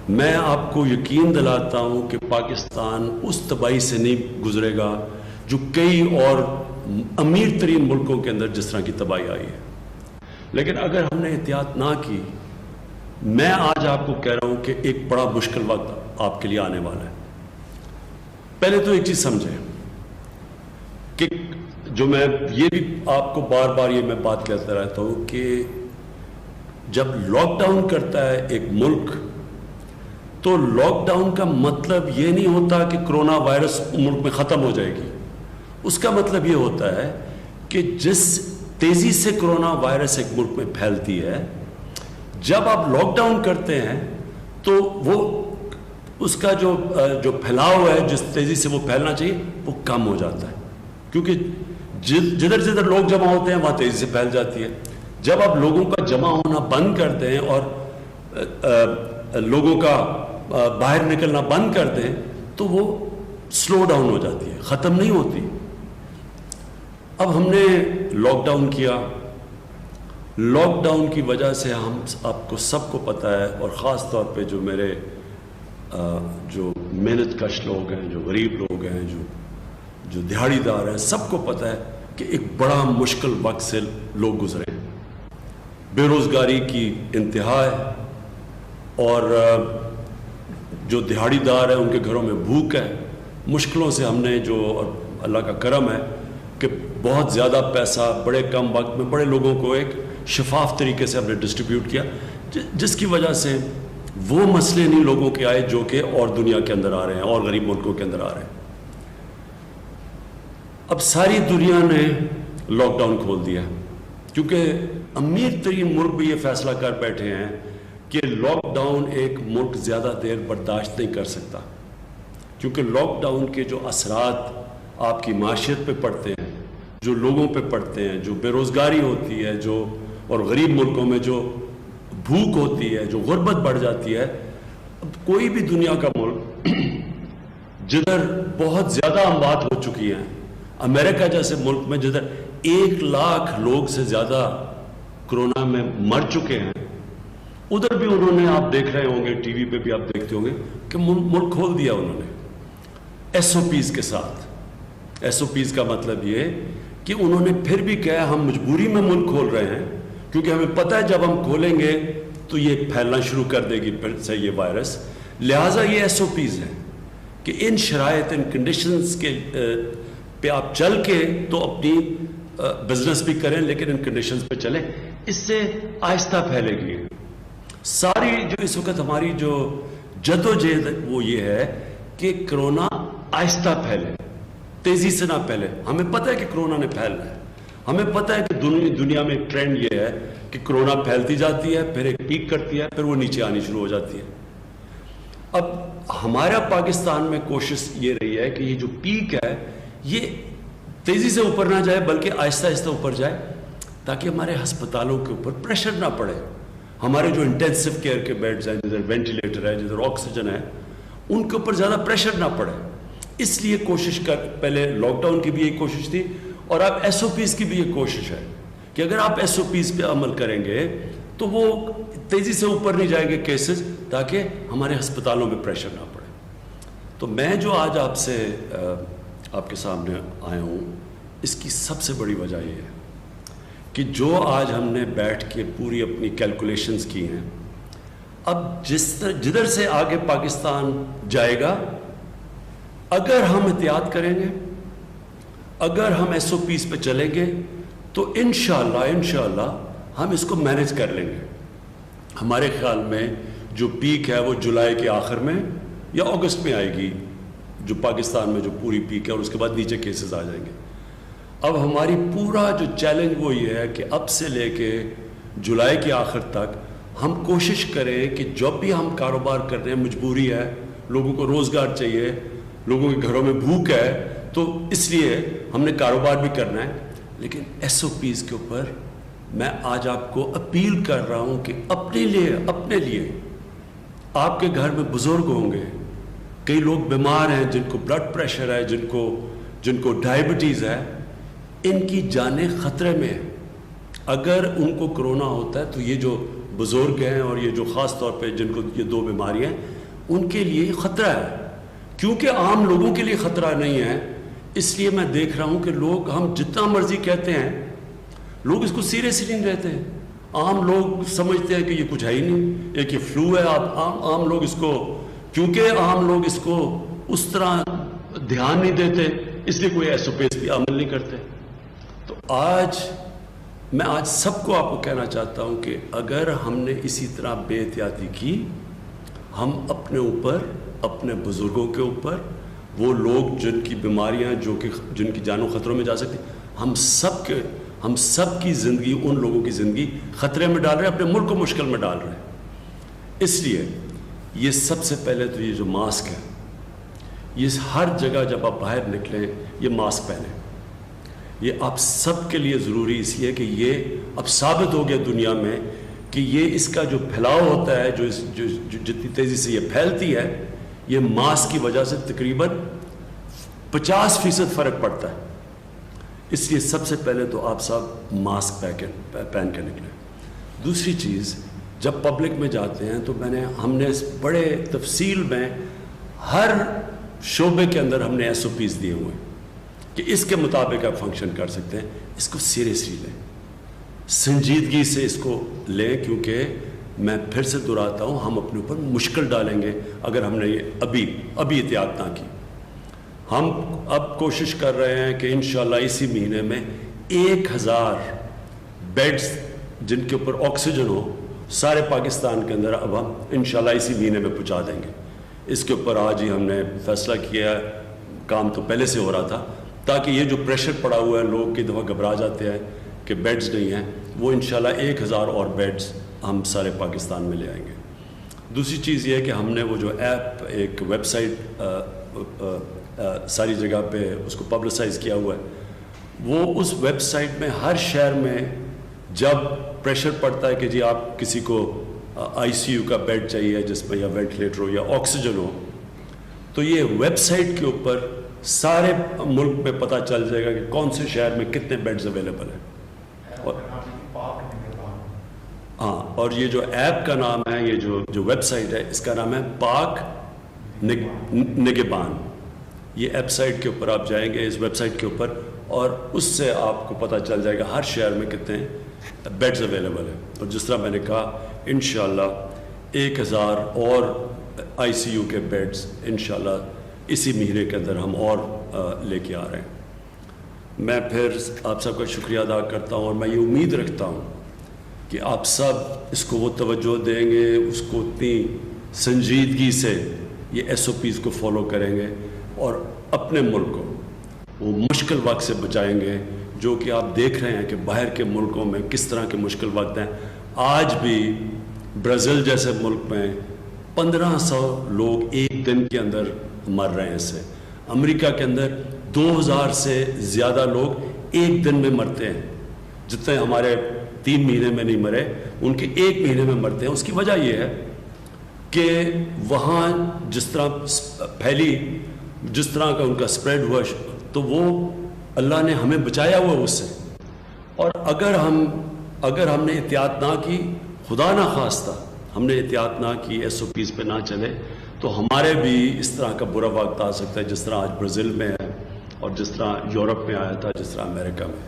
میں آپ کو یقین دلاتا ہوں کہ پاکستان اس تباہی سے نہیں گزرے گا جو کئی اور امیر ترین ملکوں کے اندر جس طرح کی تباہی آئی ہے. لیکن اگر ہم نے احتیاط نہ کی، میں آج آپ کو کہہ رہا ہوں کہ ایک بڑا مشکل وقت آپ کے لیے آنے والا ہے. پہلے تو ایک چیز سمجھیں کہ جو میں یہ بھی آپ کو بار بار یہ میں بات کہتا رہتا ہوں کہ جب لاک ڈاؤن کرتا ہے ایک ملک تو لاک ڈاؤن کا مطلب یہ نہیں ہوتا کہ کرونا وائرس ملک میں ختم ہو جائے گی. اس کا مطلب یہ ہوتا ہے کہ جس تیزی سے کرونا وائرس ایک ملک میں پھیلتی ہے، جب آپ لاک ڈاؤن کرتے ہیں تو وہ اس کا جو پھیلاؤ ہے، جس تیزی سے وہ پھیلنا چاہیے، وہ کم ہو جاتا ہے. کیونکہ جدھر جدھر لوگ جمع ہوتے ہیں وہاں تیزی سے پھیل جاتی ہے. جب آپ لوگوں کا جمع ہونا بند کر دیں اور لوگوں کا باہر نکلنا بند کر دیں تو وہ سلو ڈاؤن ہو جاتی ہے، ختم نہیں ہوتی. اب ہم نے لاک ڈاؤن کیا. لاک ڈاؤن کی وجہ سے ہم آپ کو سب کو پتہ ہے، اور خاص طور پہ جو میرے جو محنت کش لوگ ہیں، جو غریب لوگ ہیں، جو دہاڑی دار ہیں، سب کو پتہ ہے کہ ایک بڑا مشکل وقت سے لوگ گزرے ہیں. بے روزگاری کی انتہا ہے، اور جو دہاڑی دار ہیں ان کے گھروں میں بھوک ہے. مشکلوں سے ہم نے اور اللہ کا کرم ہے کہ بہت زیادہ پیسہ بڑے کم وقت میں بڑے لوگوں کو ایک شفاف طریقے سے ہم نے ڈسٹریبیوٹ کیا، جس کی وجہ سے وہ مسئلے نہیں لوگوں کے آئے جو کہ اور دنیا کے اندر آ رہے ہیں اور غریب ملکوں کے اندر آ رہے ہیں. اب ساری دنیا نے لاک ڈاؤن کھول دیا کیونکہ امیر ترین ملک بھی یہ فیصلہ کر بیٹھے ہیں کہ لاک ڈاؤن ایک ملک زیادہ دیر برداشت نہیں کر سکتا، کیونکہ لاک ڈاؤن کے جو اثرات آپ کی معیشت پہ پڑتے ہیں، جو لوگوں پہ پڑتے ہیں، جو بے روزگاری ہوتی ہے، اور غریب ملکوں میں جو بھوک ہوتی ہے، جو غربت بڑھ جاتی ہے. اب کوئی بھی دنیا کا ملک جدھر بہت زیادہ اموات ہو چکی ہیں، امریکہ جیسے ملک میں جدھر 1,00,000 لوگ سے زیادہ کرونا میں مر چکے ہیں، ادھر بھی انہوں نے، آپ دیکھ رہے ہوں گے ٹی وی پہ بھی آپ دیکھتے ہوں گے کہ ملک کھول دیا انہوں نے ایس او پیز کے ساتھ. ایس او پیز کا مطلب یہ کہ انہوں نے پھر بھی کہا ہم مجبوری میں ملک کھول رہے ہیں کیونکہ ہمیں پتہ ہے جب ہم کھولیں گے تو یہ پھیلنا شروع کر دے گی پھر سے یہ وائرس. لہٰذا یہ ایس او پیز ہیں کہ ان شرائط، ان کنڈیشنز کے پہ آپ چل کے تو اپنی بزنس بھی کریں، لیکن ان کنڈیشنز پہ چلیں. اس سے آہستہ پھیلے گی. ساری جو اس وقت ہماری جو جدوجہد وہ یہ ہے کہ کرونا آہستہ پھیلے، تیزی سے نہ پھیلے. ہمیں پتہ ہے کہ کرونا نے پھیلنا ہے، ہمیں پتہ ہے کہ دنیا میں ایک ٹرینڈ یہ ہے کہ کرونا پھیلتی جاتی ہے، پھر ایک پیک کرتی ہے، پھر وہ نیچے آنی شروع ہو جاتی ہے. اب ہمارا پاکستان میں کوشش یہ رہی ہے کہ یہ جو پیک ہے یہ تیزی سے اوپر نہ جائے بلکہ آہستہ آہستہ اوپر جائے، تاکہ ہمارے ہسپتالوں کے اوپر پریشر نہ پڑے. ہمارے جو انٹینسو کیئر کے بیڈز ہیں، جدھر وینٹیلیٹر ہے، جدھر آکسیجن ہے، ان کے اوپر زیادہ پریشر نہ پڑے. اس لیے کوشش پہلے لاک ڈاؤن کی بھی یہ کوشش تھی، اور اب ایس او پیز کی بھی یہ کوشش ہے کہ اگر آپ ایس او پیز پہ عمل کریں گے تو وہ تیزی سے اوپر نہیں جائیں گے کیسز، تاکہ ہمارے ہسپتالوں میں پریشر نہ پڑے. تو میں جو آج آپ کے سامنے آیا ہوں، اس کی سب سے بڑی وجہ یہ ہے کہ جو آج ہم نے بیٹھ کے پوری اپنی کیلکولیشنز کی ہیں، اب جدھر سے آگے پاکستان جائے گا، اگر ہم احتیاط کریں گے، اگر ہم ایس او پیز پہ چلیں گے تو انشاءاللہ ہم اس کو مینیج کر لیں گے. ہمارے خیال میں جو پیک ہے وہ جولائی کے آخر میں یا اگست میں آئے گی، جو پاکستان میں جو پوری پیک ہے، اور اس کے بعد نیچے کیسز آ جائیں گے. اب ہماری پورا جو چیلنج وہ یہ ہے کہ اب سے لے کے جولائی کے آخر تک ہم کوشش کریں کہ جب بھی ہم کاروبار کر رہے ہیں، مجبوری ہے، لوگوں کو روزگار چاہیے، لوگوں کے گھروں میں بھوک ہے، تو اس لیے ہم نے کاروبار بھی کرنا ہے. لیکن ایس او پیز کے اوپر میں آج آپ کو اپیل کر رہا ہوں کہ اپنے لیے آپ کے گھر میں بزرگ ہوں گے، کئی لوگ بیمار ہیں، جن کو بلڈ پریشر ہے، جن کو ڈائبٹیز ہے، ان کی جانیں خطرے میں ہیں. اگر ان کو کرونا ہوتا ہے تو یہ جو بزرگ ہیں اور یہ جو خاص طور پہ جن کو یہ 2 بیماریاں ہیں ان کے لیے خطرہ ہے. کیونکہ عام لوگوں کے لیے خطرہ نہیں ہے اس لیے میں دیکھ رہا ہوں کہ لوگ ہم جتنا مرضی کہتے ہیں لوگ اس کو سیریسلی نہیں لیتے ہیں. عام لوگ سمجھتے ہیں کہ یہ کچھ ہے ہی نہیں, ایک یہ فلو ہے. عام لوگ اس کو, کیونکہ عام لوگ اس کو اس طرح دھیان نہیں دیتے اس لیے کوئی ایسو پیس بھی عمل نہیں کرتے. تو میں آج سب کو آپ کو کہنا چاہتا ہوں کہ اگر ہم نے اسی طرح بے احتیاطی کی, ہم اپنے اوپر, اپنے بزرگوں کے اوپر, وہ لوگ جن کی بیماریاں جن کی جانوں خطروں میں جا سکتی, ہم سب کی زندگی, ان لوگوں کی زندگی خطرے میں ڈال رہے ہیں, اپنے ملک کو مشکل میں ڈال رہے ہیں. اس لیے یہ سب سے پہلے تو یہ جو ماسک ہے, یہ ہر جگہ جب آپ باہر نکلیں یہ ماسک پہنیں. یہ آپ سب کے لیے ضروری اس لیے کہ یہ اب ثابت ہو گیا دنیا میں کہ یہ اس کا جو پھیلاؤ ہوتا ہے, جو جتنی تیزی سے یہ پھیلتی ہے, یہ ماسک کی وجہ سے تقریباً 50% فرق پڑتا ہے. اس لیے سب سے پہلے تو آپ سب ماسک پہن کے نکلیں. دوسری چیز, جب پبلک میں جاتے ہیں تو ہم نے بڑے تفصیل میں ہر شعبے کے اندر ہم نے SOPs دیے ہوئے ہیں کہ اس کے مطابق آپ فنکشن کر سکتے ہیں. اس کو سیریسلی لیں, سنجیدگی سے اس کو لیں, کیونکہ میں پھر سے دہراتا ہوں ہم اپنے اوپر مشکل ڈالیں گے اگر ہم نے یہ ابھی احتیاط نہ کی. ہم اب کوشش کر رہے ہیں کہ انشاءاللہ اسی مہینے میں 1000 بیڈز جن کے اوپر آکسیجن ہو سارے پاکستان کے اندر اب ہم انشاءاللہ اسی مہینے میں پہنچا دیں گے. اس کے اوپر آج ہی ہم نے فیصلہ کیا ہے, کام تو پہلے سے ہو رہا تھا, تاکہ یہ جو پریشر پڑا ہوا ہے, لوگ کئی دفعہ گھبرا جاتے ہیں کہ بیڈز نہیں ہیں, وہ انشاءاللہ 1000 اور بیڈز ہم سارے پاکستان میں لے آئیں گے. دوسری چیز یہ ہے کہ ہم نے وہ جو ایپ, ایک ویب سائٹ ساری جگہ پہ اس کو پبلسائز کیا ہوا ہے, وہ اس ویب سائٹ میں ہر شہر میں جب پریشر پڑتا ہے کہ جی آپ کسی کو ICU کا بیڈ چاہیے جس میں یا وینٹیلیٹر ہو یا آکسیجن ہو, تو یہ ویب سائٹ کے اوپر سارے ملک میں پتہ چل جائے گا کہ کون سے شہر میں کتنے بیڈز اویلیبل ہیں. اور یہ جو ایپ کا نام ہے, یہ جو ویب سائٹ ہے, اس کا نام ہے پاک نگہبان. یہ ایپ سائٹ کے اوپر آپ جائیں گے, اس ویب سائٹ کے اوپر, اور اس سے آپ کو پتہ چل جائے گا ہر شہر میں کتنے بیڈز اویلیبل ہیں. اور جس طرح میں نے کہا انشاءاللہ 1000 اور ICU کے بیڈز انشاءاللہ اسی مہینے کے اندر ہم اور لے کے آ رہے ہیں. میں پھر آپ سب کا شکریہ ادا کرتا ہوں, اور میں یہ امید رکھتا ہوں کہ آپ سب اس کو وہ توجہ دیں گے, اس کو اتنی سنجیدگی سے یہ SOPs کو فالو کریں گے, اور اپنے ملک کو وہ مشکل وقت سے بچائیں گے جو کہ آپ دیکھ رہے ہیں کہ باہر کے ملکوں میں کس طرح کے مشکل وقت ہیں. آج بھی برازیل جیسے ملک میں 1500 لوگ ایک دن کے اندر مر رہے ہیں اس سے. امریکہ کے اندر 2000 سے زیادہ لوگ ایک دن میں مرتے ہیں, جتنے ہمارے 3 مہینے میں نہیں مرے ان کے 1 مہینے میں مرتے ہیں. اس کی وجہ یہ ہے کہ وہاں جس طرح پھیلی, جس طرح کا ان کا سپریڈ ہوا, تو وہ اللہ نے ہمیں بچایا ہوا اس سے. اور اگر ہم نے احتیاط نہ کی, خدا نہ خواستہ ہم نے احتیاط نہ کی, SOPs پہ نہ چلے, تو ہمارے بھی اس طرح کا برا وقت آ سکتا ہے جس طرح آج برازیل میں ہے, اور جس طرح یورپ میں آیا تھا, جس طرح امریکہ میں.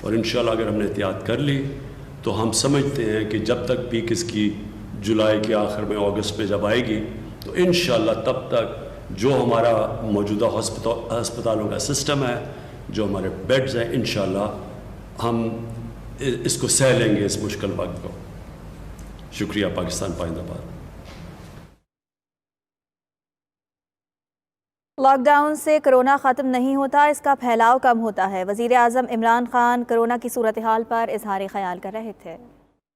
اور انشاءاللہ اگر ہم نے احتیاط کر لی تو ہم سمجھتے ہیں کہ جب تک پیک اس کی جولائی کے آخر میں, اگست میں جب آئے گی, تو انشاءاللہ تب تک جو ہمارا موجودہ ہسپتالوں کا سسٹم ہے, جو ہمارے بیڈز ہیں, انشاءاللہ ہم اس کو سہ لیں گے, اس مشکل وقت کو. شکریہ. پاکستان پائندہ باد. لاک ڈاؤن سے کرونا ختم نہیں ہوتا, اس کا پھیلاؤ کم ہوتا ہے. وزیر اعظم عمران خان کرونا کی صورتحال پر اظہار خیال کر رہے تھے.